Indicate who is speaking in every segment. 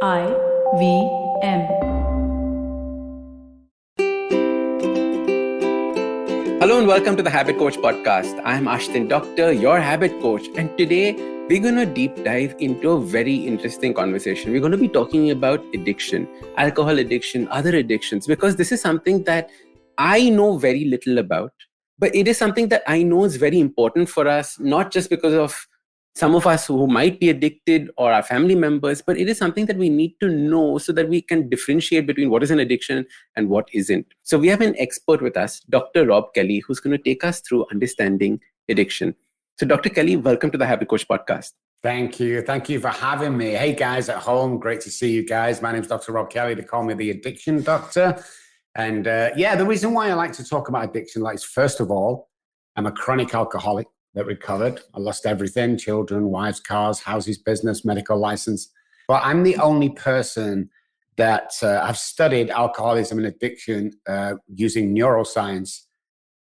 Speaker 1: IVM.
Speaker 2: Hello and welcome to the Habit Coach podcast. I'm Ashdin Doctor, your habit coach, and today we're going to deep dive into a very interesting conversation. We're going to be talking about addiction, alcohol addiction, other addictions, because this is something that I know very little about, but it is something that I know is very important for us, not just because of some of us who might be addicted or our family members, but it is something that we need to know so that we can differentiate between what is an addiction and what isn't. So we have an expert with us, Dr. Robb Kelly, who's going to take us through understanding addiction. So Dr. Kelly, welcome to the Habit Coach podcast.
Speaker 3: Thank you. Thank you for having me. Hey guys at home, great to see you guys. My name is Dr. Robb Kelly. They call me the Addiction Doctor. And the reason why I like to talk about addiction, like, first of all, I'm a chronic alcoholic that recovered. I lost everything: children, wives, cars, houses, business, medical license. But I'm the only person that I've studied alcoholism and addiction using neuroscience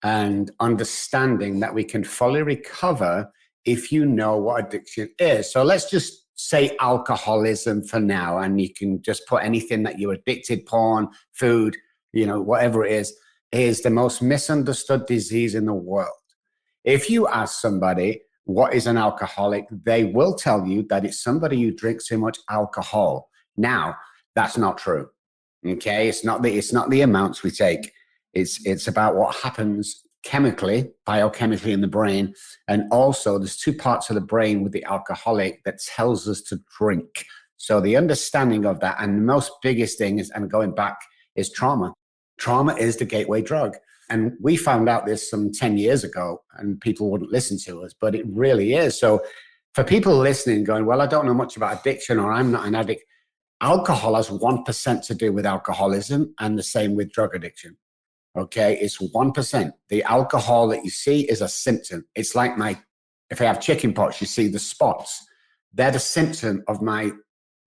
Speaker 3: and understanding that we can fully recover if you know what addiction is. So let's just say alcoholism for now, and you can just put anything that you're addicted: porn, food, whatever it is the most misunderstood disease in the world. If you ask somebody what is an alcoholic, they will tell you that it's somebody who drinks too much alcohol. Now, that's not true. Okay, it's not the amounts we take. It's about what happens chemically, biochemically in the brain. And also there's two parts of the brain with the alcoholic that tells us to drink. So the understanding of that, and the most biggest thing is, and going back, is trauma. Trauma is the gateway drug. And we found out this some 10 years ago, and people wouldn't listen to us, but it really is. So for people listening going, well, I don't know much about addiction, or I'm not an addict. Alcohol has 1% to do with alcoholism, and the same with drug addiction. Okay, it's 1%. The alcohol that you see is a symptom. It's like if I have chickenpox, you see the spots. They're the symptom of my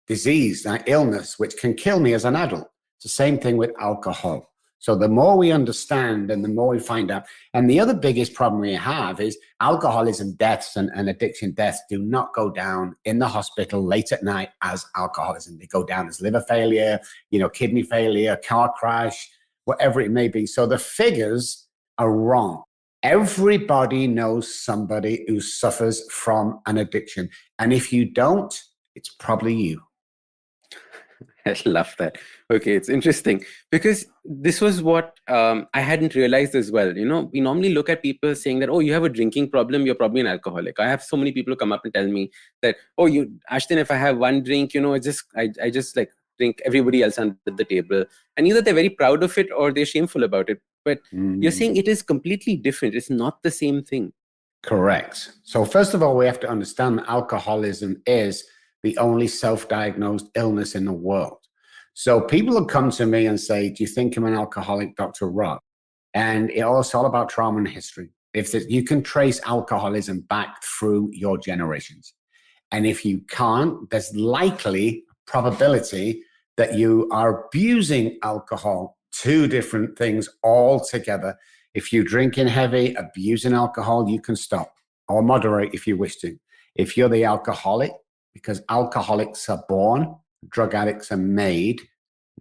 Speaker 3: disease, my illness, which can kill me as an adult. It's the same thing with alcohol. So the more we understand and the more we find out. And the other biggest problem we have is alcoholism deaths and addiction deaths do not go down in the hospital late at night as alcoholism. They go down as liver failure, kidney failure, car crash, whatever it may be. So the figures are wrong. Everybody knows somebody who suffers from an addiction. And if you don't, it's probably you.
Speaker 2: I love that. Okay, it's interesting because this was what I hadn't realized as well. We normally look at people saying that, oh, you have a drinking problem, you're probably an alcoholic. I have so many people who come up and tell me that, oh, Ashdin, if I have one drink, I just like drink everybody else under the table. And either they're very proud of it or they're shameful about it. But you're saying it is completely different. It's not the same thing.
Speaker 3: Correct. So first of all, we have to understand that alcoholism is the only self-diagnosed illness in the world. So people will come to me and say, do you think I'm an alcoholic, Dr. Robb? And it's all about trauma and history. You can trace alcoholism back through your generations. And if you can't, there's likely a probability that you are abusing alcohol. Two different things altogether. If you're drinking heavy, abusing alcohol, you can stop or moderate if you wish to. If you're the alcoholic, because alcoholics are born, drug addicts are made.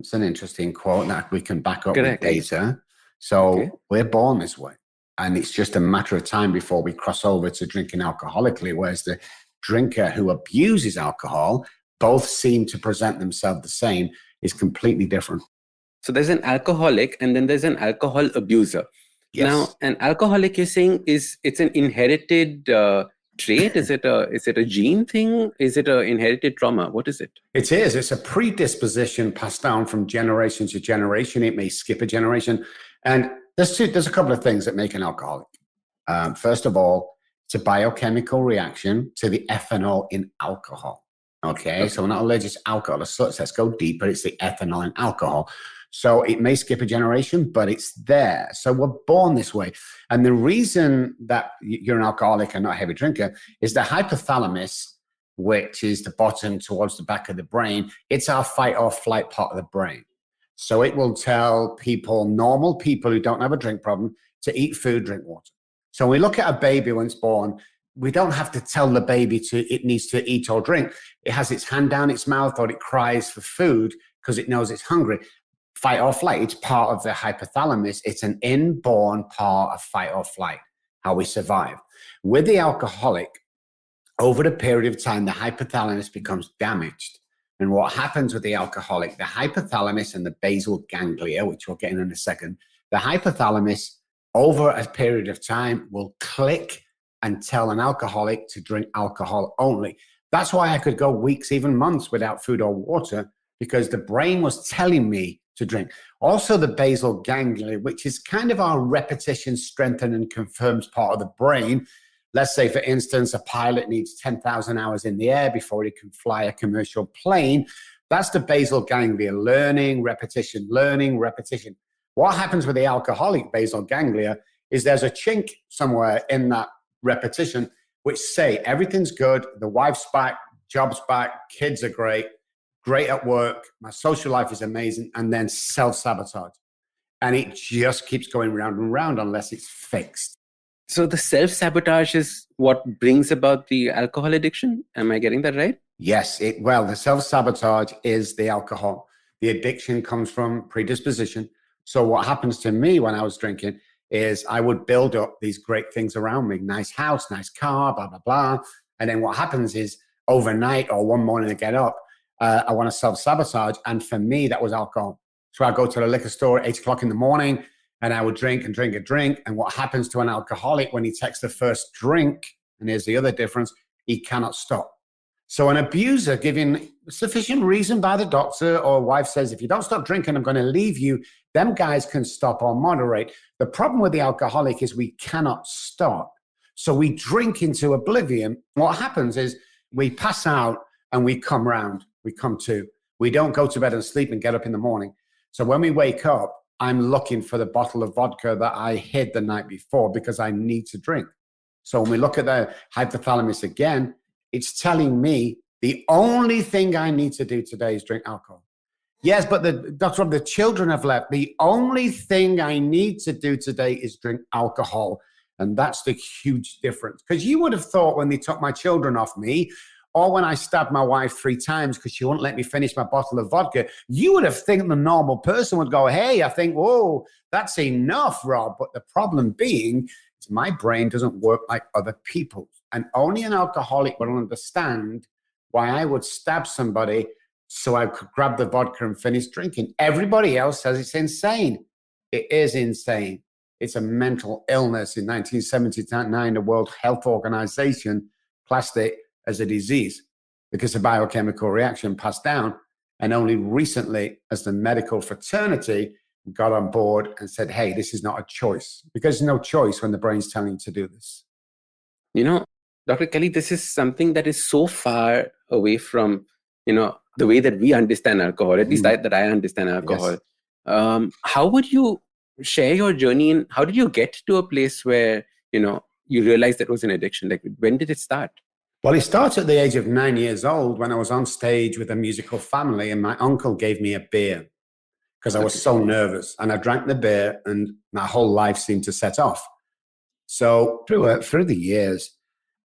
Speaker 3: It's an interesting quote that we can back up with data. So we're born this way. And it's just a matter of time before we cross over to drinking alcoholically, whereas the drinker who abuses alcohol, both seem to present themselves the same, is completely different.
Speaker 2: So there's an alcoholic and then there's an alcohol abuser. Yes. Now, an alcoholic, you're saying, it's an inherited trait? Is it a gene thing? Is it an inherited trauma? What is it?
Speaker 3: It is. It's a predisposition passed down from generation to generation. It may skip a generation. And there's a couple of things that make an alcoholic. First of all, it's a biochemical reaction to the ethanol in alcohol. Okay. So we're not allergic to alcohol as such. Let's go deeper. It's the ethanol in alcohol. So it may skip a generation, but it's there. So we're born this way. And the reason that you're an alcoholic and not a heavy drinker is the hypothalamus, which is the bottom towards the back of the brain. It's our fight or flight part of the brain. So it will tell people, normal people who don't have a drink problem, to eat food, drink water. So we look at a baby when it's born. we don't have to tell the baby it needs to eat or drink. It has its hand down its mouth or it cries for food because it knows it's hungry. Fight or flight, it's part of the hypothalamus. It's an inborn part of fight or flight, how we survive. With the alcoholic, over the period of time, the hypothalamus becomes damaged. And what happens with the alcoholic, the hypothalamus and the basal ganglia, which we'll get in a second, the hypothalamus over a period of time will click and tell an alcoholic to drink alcohol only. That's why I could go weeks, even months without food or water, because the brain was telling me to drink. Also the basal ganglia, which is kind of our repetition, strengthen and confirms part of the brain. Let's say, for instance, a pilot needs 10,000 hours in the air before he can fly a commercial plane. That's the basal ganglia, learning, repetition, learning, repetition. What happens with the alcoholic basal ganglia is there's a chink somewhere in that repetition, which say everything's good, the wife's back, job's back, kids are great at work, my social life is amazing, and then self-sabotage. And it just keeps going round and round unless it's fixed.
Speaker 2: So the self-sabotage is what brings about the alcohol addiction? Am I getting that right?
Speaker 3: Yes. The self-sabotage is the alcohol. The addiction comes from predisposition. So what happens to me when I was drinking is I would build up these great things around me, nice house, nice car, blah, blah, blah. And then what happens is overnight or one morning I get up, I want to self-sabotage. And for me, that was alcohol. So I go to the liquor store at 8 o'clock in the morning and I would drink and drink and drink. And what happens to an alcoholic when he takes the first drink, and here's the other difference, he cannot stop. So an abuser giving sufficient reason by the doctor or wife says, if you don't stop drinking, I'm going to leave you. Them guys can stop or moderate. The problem with the alcoholic is we cannot stop. So we drink into oblivion. What happens is we pass out and we come round, we come to. We don't go to bed and sleep and get up in the morning. So when we wake up, I'm looking for the bottle of vodka that I hid the night before because I need to drink. So when we look at the hypothalamus again, it's telling me the only thing I need to do today is drink alcohol. Yes, but the children have left. The only thing I need to do today is drink alcohol. And that's the huge difference. Because you would have thought when they took my children off me, or when I stabbed my wife 3 times because she wouldn't let me finish my bottle of vodka, you would have think the normal person would go, hey, I think, whoa, that's enough, Rob. But the problem being is my brain doesn't work like other people's. And only an alcoholic will understand why I would stab somebody so I could grab the vodka and finish drinking. Everybody else says it's insane. It is insane. It's a mental illness. In 1979, the World Health Organization classed it as a disease because a biochemical reaction passed down. And only recently, as the medical fraternity got on board and said, hey, this is not a choice, because there's no choice when the brain's telling you to do this.
Speaker 2: You know, Dr. Kelly, this is something that is so far away from, the way that we understand alcohol, at least that I understand alcohol. Yes. How would you share your journey and how did you get to a place where, you realized that was an addiction? Like, when did it start?
Speaker 3: Well, it started at the age of 9 years old when I was on stage with a musical family and my uncle gave me a beer because I was so nervous, and I drank the beer and my whole life seemed to set off. So through the years,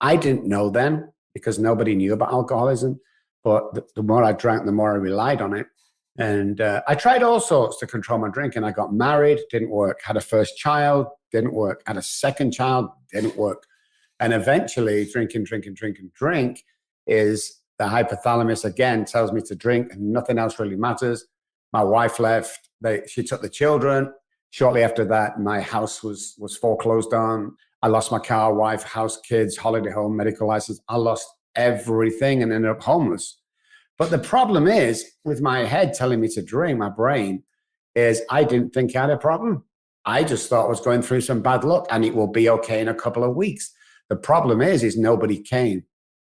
Speaker 3: I didn't know then because nobody knew about alcoholism, but the more I drank, the more I relied on it. And I tried all sorts to control my drinking. I got married, didn't work. Had a first child, didn't work. Had a second child, didn't work. And eventually drink is the hypothalamus again tells me to drink and nothing else really matters. My wife left. She took the children. Shortly after that, my house was foreclosed on. I lost my car, wife, house, kids, holiday home, medical license. I lost everything and ended up homeless. But the problem is with my head telling me to drink, my brain, is I didn't think I had a problem. I just thought I was going through some bad luck and it will be okay in a couple of weeks. The problem is nobody came.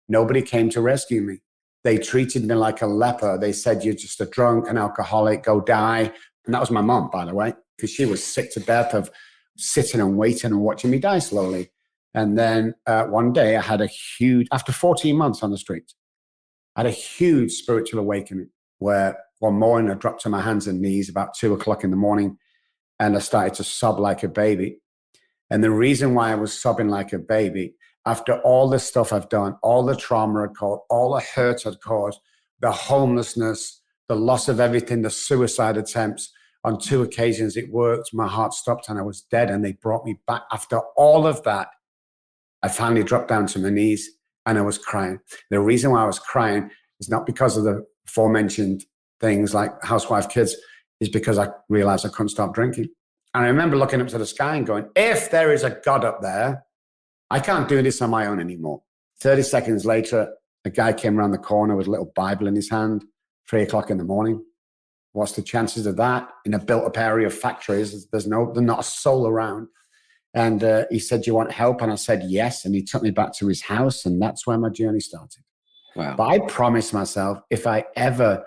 Speaker 3: Nobody came to rescue me. They treated me like a leper. They said, you're just a drunk, an alcoholic, go die. And that was my mom, by the way, because she was sick to death of sitting and waiting and watching me die slowly. And then one day I had after 14 months on the street, I had a huge spiritual awakening where one morning I dropped to my hands and knees about 2 o'clock in the morning and I started to sob like a baby. And the reason why I was sobbing like a baby, after all the stuff I've done, all the trauma I'd caused, all the hurt I'd caused, the homelessness, the loss of everything, the suicide attempts. On 2 occasions it worked, my heart stopped and I was dead, and they brought me back. After all of that, I finally dropped down to my knees and I was crying. The reason why I was crying is not because of the aforementioned things like housewife, kids, is because I realized I couldn't stop drinking. And I remember looking up to the sky and going, if there is a God up there, I can't do this on my own anymore. 30 seconds later, a guy came around the corner with a little Bible in his hand, 3 o'clock in the morning. What's the chances of that? In a built-up area of factories, there's not a soul around. And he said, do you want help? And I said, yes. And he took me back to his house, and that's where my journey started.
Speaker 2: Wow.
Speaker 3: But I promised myself, if I ever,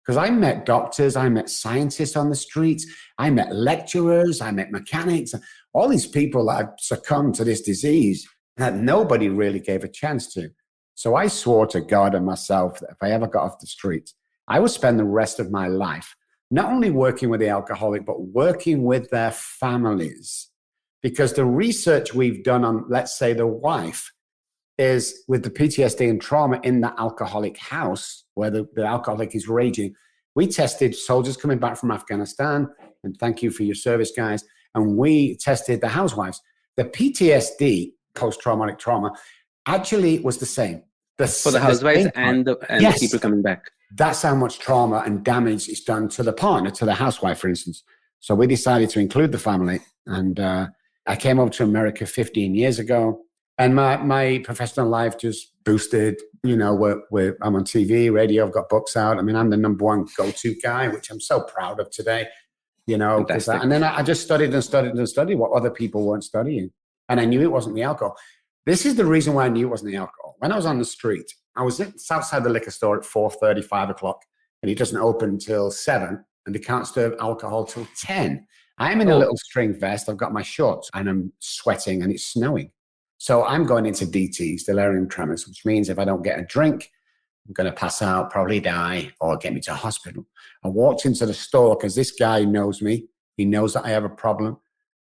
Speaker 3: because I met doctors, I met scientists on the streets, I met lecturers, I met mechanics, all these people that have succumbed to this disease that nobody really gave a chance to. So I swore to God and myself that if I ever got off the streets, I would spend the rest of my life not only working with the alcoholic, but working with their families. Because the research we've done on, let's say, the wife is with the PTSD and trauma in the alcoholic house where the alcoholic is raging. We tested soldiers coming back from Afghanistan, and thank you for your service, guys. And we tested the housewives. The PTSD, post-traumatic trauma, actually was the same.
Speaker 2: For the housewives and the people coming back.
Speaker 3: That's how much trauma and damage is done to the partner, to the housewife, for instance. So we decided to include the family. And I came over to America 15 years ago. And my professional life just boosted. You know, I'm on TV, radio, I've got books out. I mean, I'm the #1 go-to guy, which I'm so proud of today. You know, and then I just studied what other people weren't studying. And I knew it wasn't the alcohol. This is the reason why I knew it wasn't the alcohol. When I was on the street, I was outside the liquor store at 4:30, 5 o'clock, and it doesn't open until 7, and they can't serve alcohol till 10. I'm in a little string vest. I've got my shorts, and I'm sweating, and it's snowing. So I'm going into DTs, delirium tremors, which means if I don't get a drink, I'm going to pass out, probably die, or get me to hospital. I walked into the store because this guy knows me. He knows that I have a problem.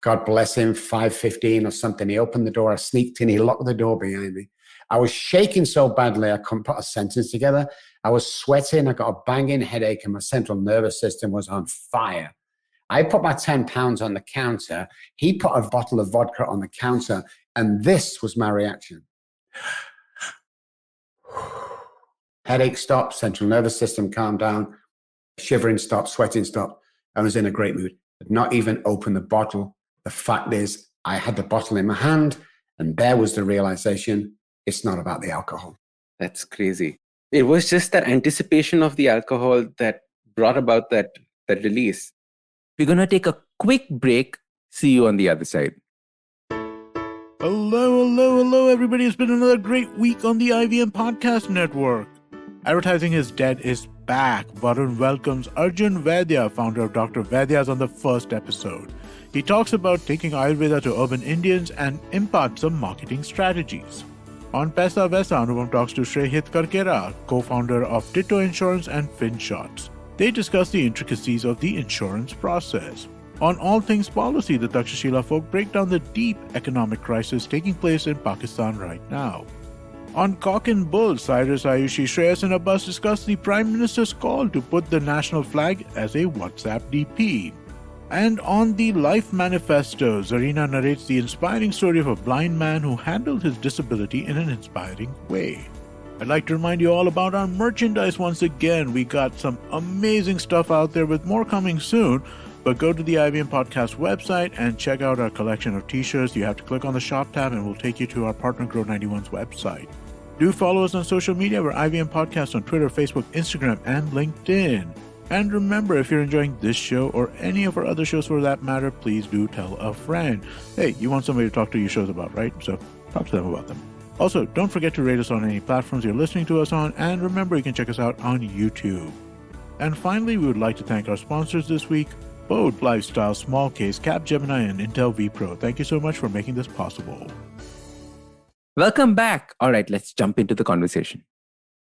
Speaker 3: God bless him, 5:15 or something. He opened the door. I sneaked in. He locked the door behind me. I was shaking so badly I couldn't put a sentence together. I was sweating. I got a banging headache, and my central nervous system was on fire. I put my 10 pounds on the counter. He put a bottle of vodka on the counter, and this was my reaction. Headache stopped, central nervous system calmed down, shivering stopped, sweating stopped. I was in a great mood. Did not even open the bottle. The fact is, I had the bottle in my hand, and there was the realization, it's not about the alcohol.
Speaker 2: That's crazy. It was just that anticipation of the alcohol that brought about that release. We're going to take a quick break. See you on the other side.
Speaker 1: Hello, everybody. It's been another great week on the IVM Podcast Network. Advertising is Dead is back. Varun welcomes Arjun Vaidya, founder of Dr. Vaidya's, on the first episode. He talks about taking Ayurveda to urban Indians and imparts some marketing strategies. On Paisa Vaisa, Anupam talks to Shreyhit Karkera, co-founder of Ditto Insurance and FinShots. They discuss the intricacies of the insurance process. On All Things Policy, the Takshashila folk break down the deep economic crisis taking place in Pakistan right now. On Cock and Bull, Cyrus, Ayushi, Shreyas and Abbas discuss the Prime Minister's call to put the national flag as a WhatsApp DP. And on the Life Manifesto, Zarina narrates the inspiring story of a blind man who handled his disability in an inspiring way. I'd like to remind you all about our merchandise once again. We got some amazing stuff out there with more coming soon, but go to the IVM Podcast website and check out our collection of t-shirts. You have to click on the shop tab and we'll take you to our partner Grow 91's website. Do follow us on social media. We're IVM Podcast on Twitter, Facebook, Instagram, and LinkedIn. And remember, if you're enjoying this show or any of our other shows for that matter, please do tell a friend. Hey, you want somebody to talk to your shows about, right? So talk to them about them. Also, don't forget to rate us on any platforms you're listening to us on. And remember, you can check us out on YouTube. And finally, we would like to thank our sponsors this week, Bode Lifestyle, Small Case, Capgemini, and Intel vPro. Thank you so much for making this possible.
Speaker 2: Welcome back. All right, let's jump into the conversation.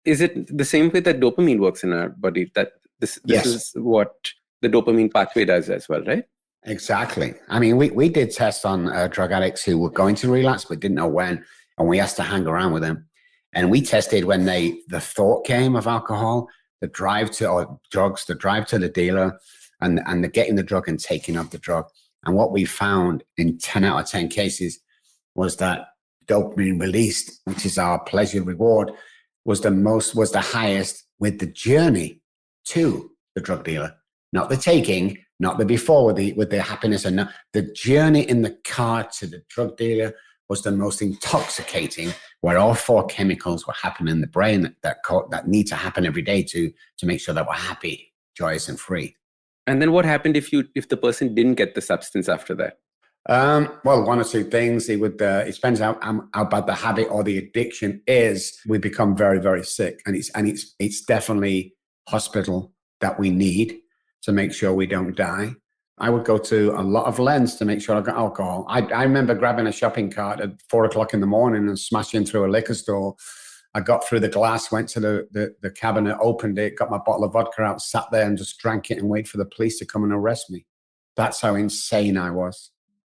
Speaker 2: Is it the same way that dopamine works in our body? That this
Speaker 3: Yes.
Speaker 2: is what the dopamine pathway does as well, right?
Speaker 3: Exactly. I mean, we did tests on drug addicts who were going to relapse but didn't know when. and we asked to hang around with them. And we tested when the thought came of alcohol, the drive to, or drugs, the drive to the dealer, and the getting the drug and taking of the drug. And what we found in 10 out of 10 cases was that dopamine released, which is our pleasure reward, was the highest with the journey to the drug dealer, not the taking, not the before with the happiness, and not, the journey in the car to the drug dealer was the most intoxicating, where all four chemicals were happening in the brain that need to happen every day to make sure that we're happy, joyous, and free.
Speaker 2: And then what happened if the person didn't get the substance after that?
Speaker 3: Well, one or two things. It depends how bad the habit or the addiction is. We become very, very sick, and it's definitely hospital that we need to make sure we don't die. I would go to a lot of lengths to make sure I got alcohol. I remember grabbing a shopping cart at 4:00 in the morning and smashing through a liquor store. I got through the glass, went to the cabinet, opened it, got my bottle of vodka out, sat there and just drank it and waited for the police to come and arrest me. That's how insane I was.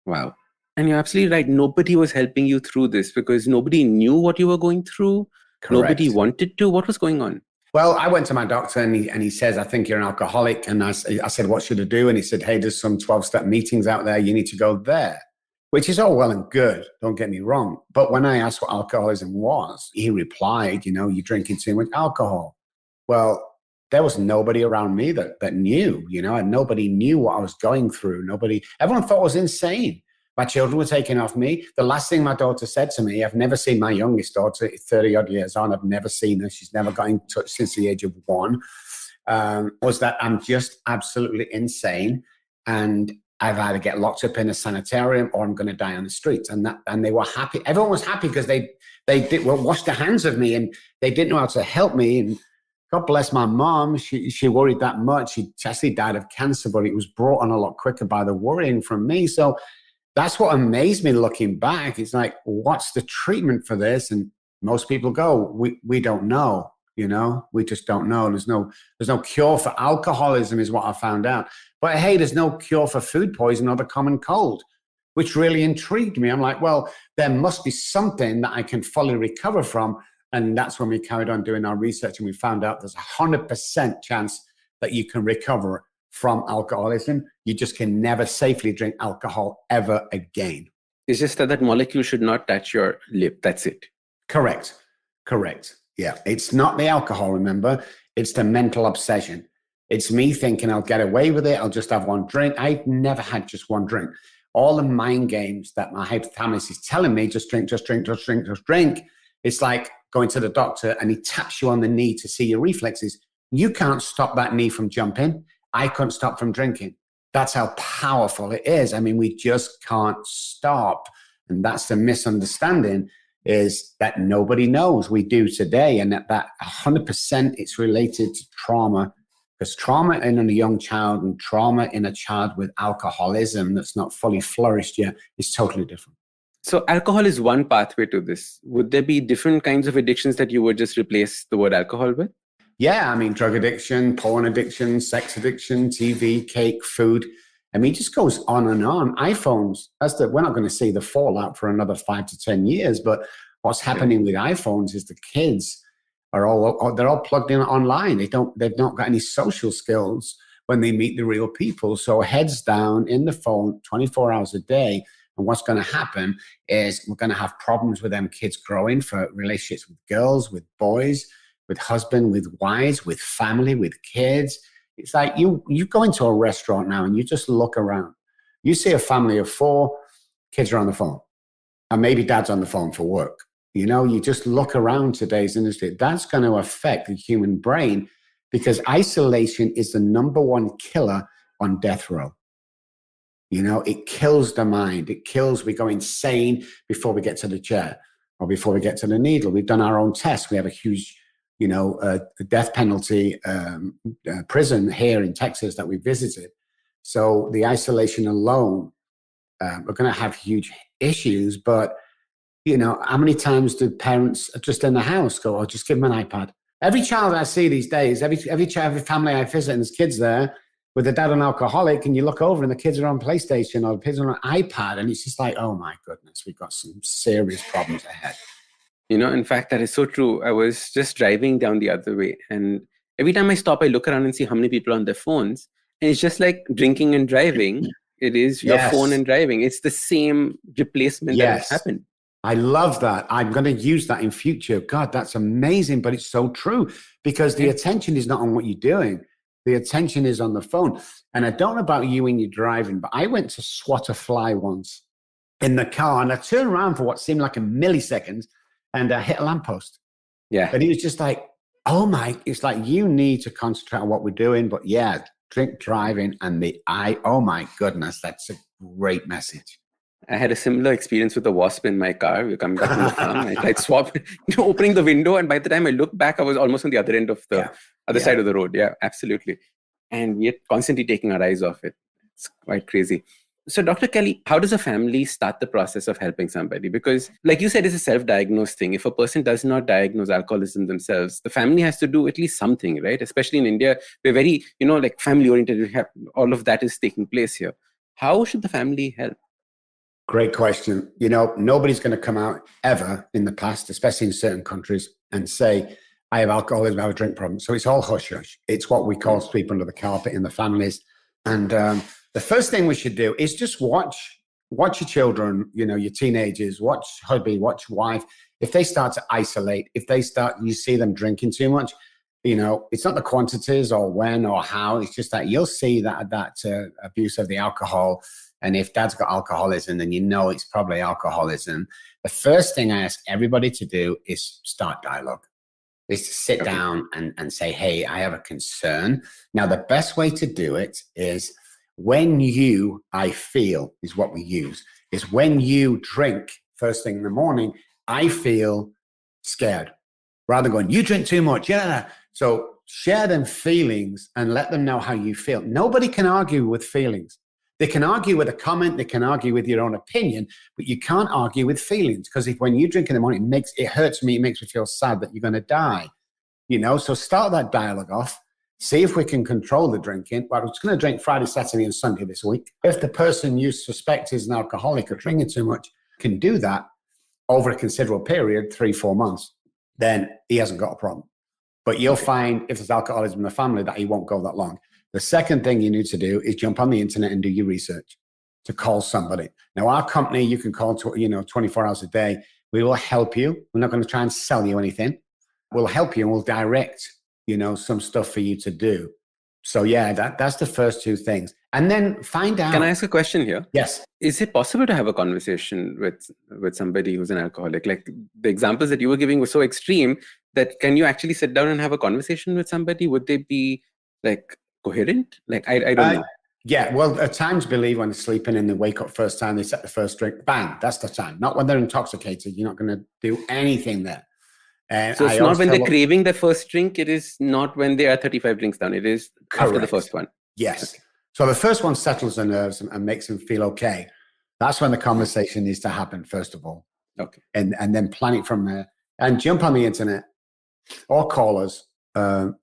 Speaker 2: Wow. And you're absolutely right. Nobody was helping you through this because nobody knew what you were going through.
Speaker 3: Correct.
Speaker 2: Nobody wanted to. What was going on?
Speaker 3: Well, I went to my doctor and he says, I think you're an alcoholic. And I said, what should I do? And he said, hey, there's some 12-step meetings out there. You need to go there, which is all well and good. Don't get me wrong. But when I asked what alcoholism was, he replied, you're drinking too much alcohol. Well, there was nobody around me that knew, and nobody knew what I was going through. Everyone thought I was insane. My children were taking off me. The last thing my daughter said to me, I've never seen my youngest daughter, 30 odd years on, I've never seen her. She's never got in touch since the age of 1, was that I'm just absolutely insane. And I've either get locked up in a sanitarium or I'm going to die on the streets. And they were happy. Everyone was happy because they washed their hands of me and they didn't know how to help me. And God bless my mom. She worried that much. She actually died of cancer, but it was brought on a lot quicker by the worrying from me. So that's what amazed me looking back. It's like, what's the treatment for this? And most people go, we don't know, we just don't know. There's no cure for alcoholism is what I found out. But hey, there's no cure for food poisoning or the common cold, which really intrigued me. I'm like, well, there must be something that I can fully recover from. And that's when we carried on doing our research and we found out there's 100% chance that you can recover from alcoholism. You just can never safely drink alcohol ever again.
Speaker 2: It's just that molecule should not touch your lip. That's it.
Speaker 3: Correct. Yeah. It's not the alcohol, remember. It's the mental obsession. It's me thinking I'll get away with it. I'll just have one drink. I've never had just one drink. All the mind games that my hypothalamus is telling me, just drink. It's like going to the doctor and he taps you on the knee to see your reflexes. You can't stop that knee from jumping. I couldn't stop from drinking. That's how powerful it is. I mean, we just can't stop. And that's the misunderstanding, is that nobody knows. We do today. And that 100% it's related to trauma, because trauma in a young child and trauma in a child with alcoholism that's not fully flourished yet is totally different.
Speaker 2: So alcohol is one pathway to this. Would there be different kinds of addictions that you would just replace the word alcohol with?
Speaker 3: Yeah, I mean, drug addiction, porn addiction, sex addiction, TV, cake, food. I mean, it just goes on and on. iPhones, we're not going to see the fallout for another 5 to 10 years, but what's happening with iPhones is the kids they're all plugged in online. They've not got any social skills when they meet the real people. So heads down in the phone 24 hours a day. And what's going to happen is we're going to have problems with them kids growing for relationships with girls, with boys, with husband, with wives, with family, with kids. It's like you go into a restaurant now and you just look around. You see a family of 4, kids are on the phone. And maybe dad's on the phone for work. You just look around today's industry. That's going to affect the human brain because isolation is the number one killer on death row. It kills the mind. We go insane before we get to the chair or before we get to the needle. We've done our own tests. We have a huge a death penalty prison here in Texas that we visited. So the isolation alone, we're going to have huge issues. But, how many times do parents just in the house go, oh, just give them an iPad? Every child I see these days, every family I visit and there's kids there with a dad an alcoholic, and you look over and the kids are on PlayStation or the kids are on an iPad, and it's just like, oh my goodness, we've got some serious problems ahead.
Speaker 2: In fact, that is so true. I was just driving down the other way, and every time I stop, I look around and see how many people are on their phones. And it's just like drinking and driving. It is your phone and driving. It's the same replacement that has happened.
Speaker 3: I love that. I'm going to use that in future. God, that's amazing. But it's so true, because the attention is not on what you're doing. The attention is on the phone. And I don't know about you when you're driving, but I went to swat a fly once in the car, and I turned around for what seemed like a millisecond, and I hit a lamppost.
Speaker 2: Yeah.
Speaker 3: And he was just like, oh my, it's like, you need to concentrate on what we're doing. But yeah, drink driving and oh my goodness, that's a great message.
Speaker 2: I had a similar experience with a wasp in my car. We were coming back from the farm. I tried opening the window, and by the time I looked back, I was almost on the other end of the other side of the road. Yeah, absolutely. And we are constantly taking our eyes off it. It's quite crazy. So, Dr. Kelly, how does a family start the process of helping somebody? Because, like you said, it's a self-diagnosed thing. If a person does not diagnose alcoholism themselves, the family has to do at least something, right? Especially in India, we're very, like family-oriented. We have, all of that is taking place here. How should the family help?
Speaker 3: Great question. Nobody's going to come out ever in the past, especially in certain countries, and say, I have alcoholism, I have a drink problem. So it's all hush-hush. It's what we call sweep under the carpet in the families. And the first thing we should do is just watch your children, your teenagers, watch hubby, watch wife. If they start to isolate, you see them drinking too much, it's not the quantities or when or how, it's just that you'll see that abuse of the alcohol. And if dad's got alcoholism, then it's probably alcoholism. The first thing I ask everybody to do is start dialogue. Is to sit down and say, hey, I have a concern. Now, the best way to do it is I feel is what we use, is when you drink first thing in the morning, I feel scared. Rather than going, you drink too much. Yeah. So share them feelings and let them know how you feel. Nobody can argue with feelings. They can argue with a comment, they can argue with your own opinion, but you can't argue with feelings, because when you drink in the morning, it hurts me, it makes me feel sad that you're going to die. So start that dialogue off, see if we can control the drinking. Well, I was going to drink Friday, Saturday, and Sunday this week. If the person you suspect is an alcoholic or drinking too much can do that over a considerable period, 3-4 months, then he hasn't got a problem. But you'll find if there's alcoholism in the family that he won't go that long. The second thing you need to do is jump on the internet and do your research to call somebody. Now, our company, you can call 24 hours a day. We will help you. We're not going to try and sell you anything. We'll help you and we'll direct, some stuff for you to do. So yeah, that's the first two things. And then find out.
Speaker 2: Can I ask a question here?
Speaker 3: Yes.
Speaker 2: Is it possible to have a conversation with somebody who's an alcoholic? Like the examples that you were giving were so extreme that can you actually sit down and have a conversation with somebody? Would they be like coherent? Like, I don't know.
Speaker 3: Yeah, well, at times believe when they're sleeping and they wake up first time, they set the first drink, bang, that's the time. Not when they're intoxicated. You're not going to do anything there. And
Speaker 2: so it's not when they're craving the first drink. It is not when they are 35 drinks down. It is after the first one.
Speaker 3: Yes. Okay. So the first one settles the nerves and makes them feel okay. That's when the conversation needs to happen, first of all.
Speaker 2: Okay.
Speaker 3: And then plan it from there. And jump on the internet or call us.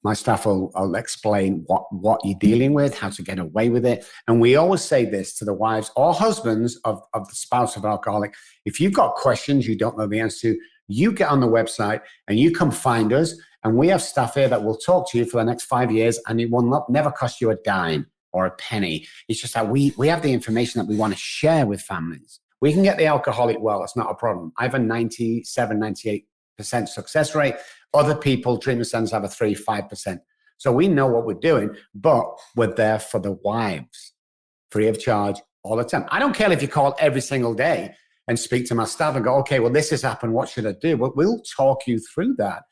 Speaker 3: My staff will explain what you're dealing with, how to get away with it. And we always say this to the wives or husbands of the spouse of an alcoholic. If you've got questions you don't know the answer to, you get on the website and you come find us. And we have staff here that will talk to you for the next 5 years, and it will never cost you a dime or a penny. It's just that we have the information that we want to share with families. We can get the alcoholic well. It's not a problem. I have a 97, 98% success rate. Other people, treatment centers have a 3-5%. So we know what we're doing, but we're there for the wives, free of charge all the time. I don't care if you call every single day and speak to my staff and go, okay, well, this has happened. What should I do? Well, we'll talk you through that,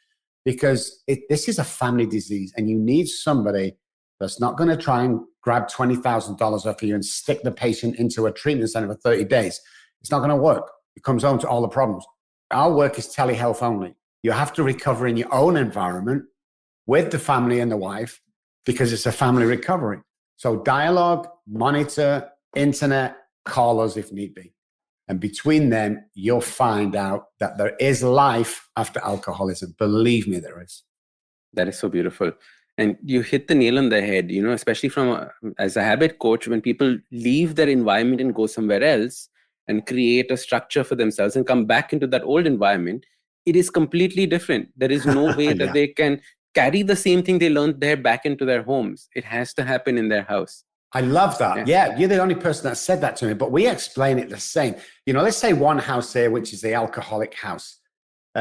Speaker 3: because this is a family disease, and you need somebody that's not going to try and grab $20,000 off of you and stick the patient into a treatment center for 30 days. It's not going to work. It comes home to all the problems. Our work is telehealth only. You have to recover in your own environment with the family and the wife, because it's a family recovery. So dialogue, monitor, internet, call us if need be. And between them, you'll find out that there is life after alcoholism. Believe me, there is.
Speaker 2: That is so beautiful. And you hit the nail on the head, especially as a habit coach, when people leave their environment and go somewhere else and create a structure for themselves and come back into that old environment, it is completely different. There is no way that they can carry the same thing they learned there back into their homes. It has to happen in their house.
Speaker 3: I love that. Yeah, you're the only person that said that to me, but we explain it the same. Let's say one house here, which is the alcoholic house,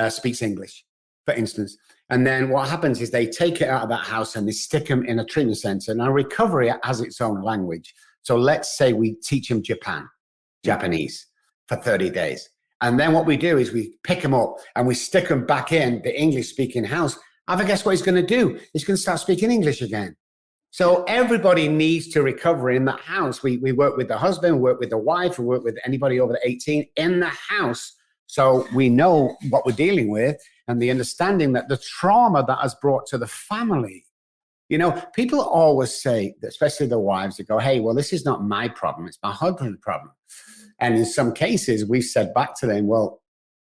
Speaker 3: speaks English, for instance. And then what happens is they take it out of that house and they stick them in a treatment center. Now, recovery has its own language. So let's say we teach them Japanese for 30 days. And then what we do is we pick them up and we stick them back in the English-speaking house. And guess what he's going to do? He's going to start speaking English again. So everybody needs to recover in that house. We work with the husband, we work with the wife, we work with anybody over 18 in the house. So we know what we're dealing with and the understanding that the trauma that has brought to the family. People always say, especially the wives, that go, hey, well, this is not my problem. It's my husband's problem. And in some cases, we've said back to them, well,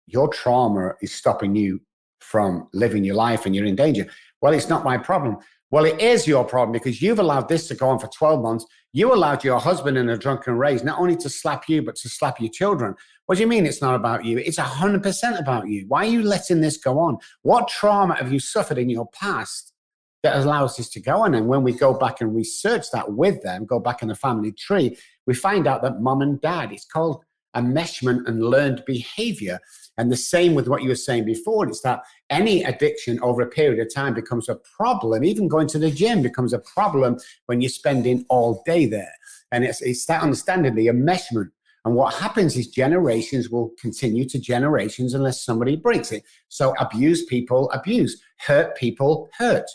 Speaker 3: your trauma is stopping you from living your life and you're in danger. Well, it's not my problem. Well, it is your problem because you've allowed this to go on for 12 months. You allowed your husband in a drunken rage not only to slap you, but to slap your children. What do you mean it's not about you? It's 100% about you. Why are you letting this go on? What trauma have you suffered in your past that allows this to go on? And when we go back and research that with them, go back in the family tree, we find out that mom and dad, it's called enmeshment and learned behavior. And the same with what you were saying before, it's that any addiction over a period of time becomes a problem. Even going to the gym becomes a problem when you're spending all day there. And it's that understanding, the enmeshment. And what happens is generations will continue to generations unless somebody breaks it. So abused people abuse, hurt people hurt.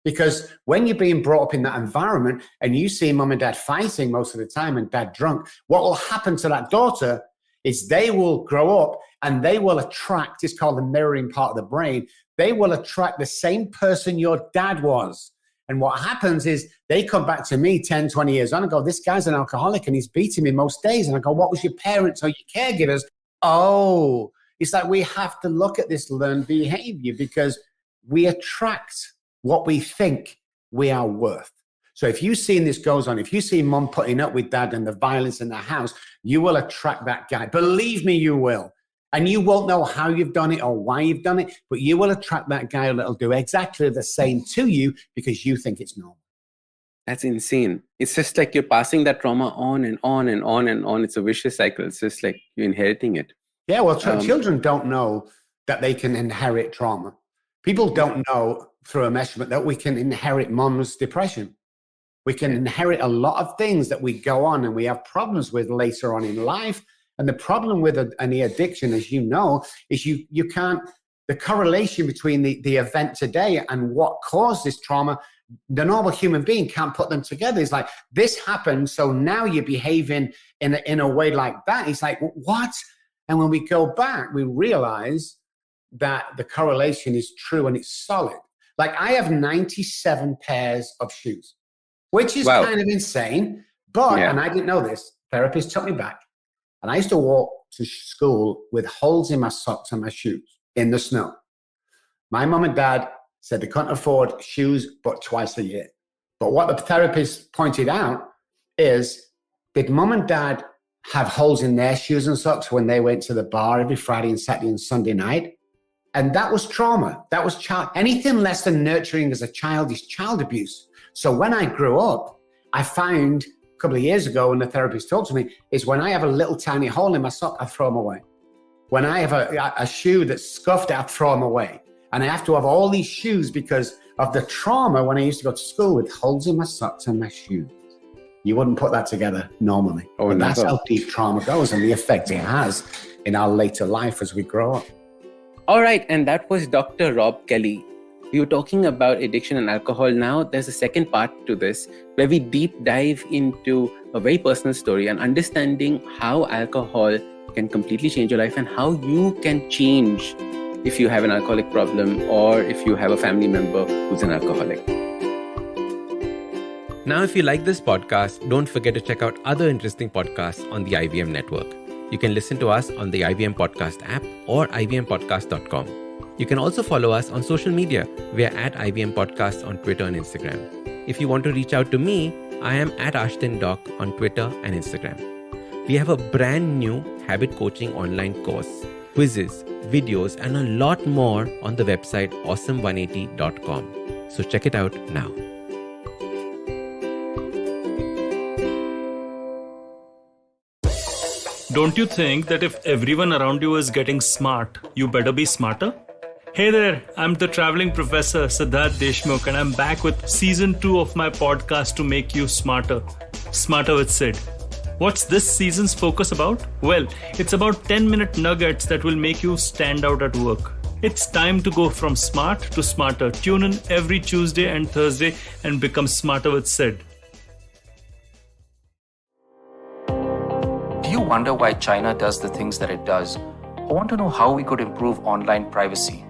Speaker 3: Because when you're being brought up in that environment and you see mom and dad fighting most of the time and dad drunk, what will happen to that daughter is they will grow up and they will attract, it's called the mirroring part of the brain, they will attract the same person your dad was. And what happens is they come back to me 10, 20 years on and go, this guy's an alcoholic and he's beating me most days. And I go, what was your parents or your caregivers? Oh, it's like we have to look at this learned behavior because we attract what we think we are worth. So if you've seen this goes on, if you see mom putting up with dad and the violence in the house, you will attract that guy. Believe me, you will. And you won't know how you've done it or why you've done it, but you will attract that guy that'll do exactly the same to you because you think it's normal.
Speaker 2: That's insane. It's just like you're passing that trauma on and on and on and on. It's a vicious cycle. It's just like you're inheriting it.
Speaker 3: Yeah, well, children don't know that they can inherit trauma. People don't know through a measurement that we can inherit mom's depression. We can inherit a lot of things that we go on and we have problems with later on in life. And the problem with any addiction, as you know, is you can't, the correlation between the event today and what caused this trauma, the normal human being can't put them together. It's like, this happened, so now you're behaving in a way like that. It's like, what? And when we go back, we realize that the correlation is true and it's solid. Like I have 97 pairs of shoes, which is kind of insane. But, and I didn't know this, therapist took me back. And I used to walk to school with holes in my socks and my shoes in the snow. My mom and dad said they couldn't afford shoes but twice a year. But what the therapist pointed out is, did mom and dad have holes in their shoes and socks when they went to the bar every Friday and Saturday and Sunday night? And that was trauma. That was anything less than nurturing as a child is child abuse. So when I grew up, I found a couple of years ago when the therapist talked to me, is when I have a little tiny hole in my sock, I throw them away. When I have a shoe that's scuffed, I throw them away. And I have to have all these shoes because of the trauma when I used to go to school with holes in my socks and my shoes. You wouldn't put that together normally. Oh, but that's how deep trauma goes and the effect it has in our later life as we grow up.
Speaker 2: All right. And that was Dr. Robb Kelly. We were talking about addiction and alcohol. Now there's a second part to this where we deep dive into a very personal story and understanding how alcohol can completely change your life and how you can change if you have an alcoholic problem or if you have a family member who's an alcoholic. Now, if you like this podcast, don't forget to check out other interesting podcasts on the IVM network. You can listen to us on the IVM Podcast app or ivmpodcast.com. You can also follow us on social media We are at IVM Podcast on Twitter and Instagram. If you want to reach out to me, I am at Ashdin Doc on Twitter and Instagram. We have a brand new habit coaching online course, quizzes, videos, and a lot more on the website awesome180.com. So check it out now.
Speaker 4: Don't you think that if everyone around you is getting smart, you better be smarter? Hey there, I'm the traveling professor Siddharth Deshmukh, and I'm back with season 2 of my podcast to make you smarter. Smarter with Sid. What's this season's focus about? Well, it's about 10-minute nuggets that will make you stand out at work. It's time to go from smart to smarter. Tune in every Tuesday and Thursday and become smarter with Sid.
Speaker 5: Do you wonder why China does the things that it does? Or want to know how we could improve online privacy?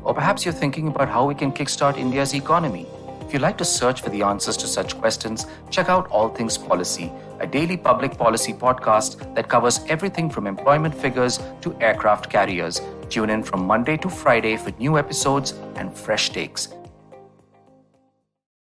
Speaker 5: Or perhaps you're thinking about how we can kickstart India's economy. If you'd like to search for the answers to such questions, check out All Things Policy, a daily public policy podcast that covers everything from employment figures to aircraft carriers. Tune in from Monday to Friday for new episodes and fresh takes.